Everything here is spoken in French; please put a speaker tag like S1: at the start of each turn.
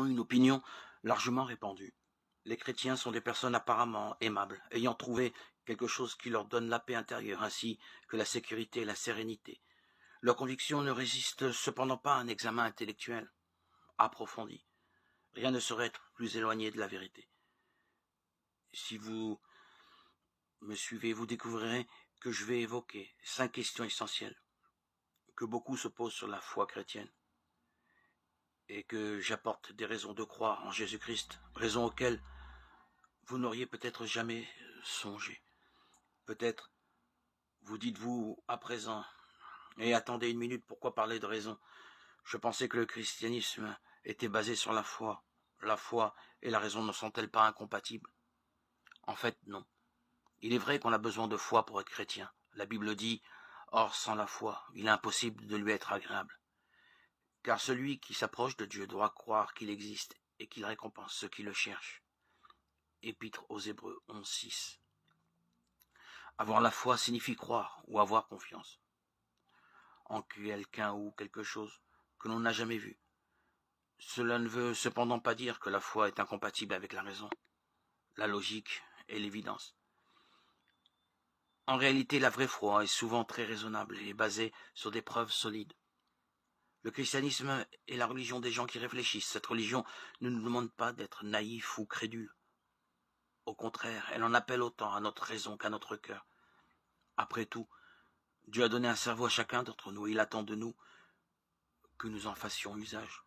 S1: ont une opinion largement répandue. Les chrétiens sont des personnes apparemment aimables, ayant trouvé quelque chose qui leur donne la paix intérieure, ainsi que la sécurité et la sérénité. Leurs convictions ne résistent cependant pas à un examen intellectuel approfondi. Rien ne saurait être plus éloigné de la vérité. Si vous me suivez, vous découvrirez que je vais évoquer 5 questions essentielles que beaucoup se posent sur la foi chrétienne et que j'apporte des raisons de croire en Jésus-Christ, raisons auxquelles vous n'auriez peut-être jamais songé. Peut-être vous dites-vous à présent, et attendez une minute, pourquoi parler de raison? Je pensais que le christianisme était basé sur la foi. La foi et la raison ne sont-elles pas incompatibles? En fait, non. Il est vrai qu'on a besoin de foi pour être chrétien. La Bible dit, or sans la foi, il est impossible de lui être agréable. Car celui qui s'approche de Dieu doit croire qu'il existe et qu'il récompense ceux qui le cherchent. Épître aux Hébreux 11:6. Avoir la foi signifie croire ou avoir confiance en quelqu'un ou quelque chose que l'on n'a jamais vu. Cela ne veut cependant pas dire que la foi est incompatible avec la raison, la logique et l'évidence. En réalité, la vraie foi est souvent très raisonnable et basée sur des preuves solides. Le christianisme est la religion des gens qui réfléchissent. Cette religion ne nous demande pas d'être naïfs ou crédules. Au contraire, elle en appelle autant à notre raison qu'à notre cœur. Après tout, Dieu a donné un cerveau à chacun d'entre nous. Il attend de nous que nous en fassions usage.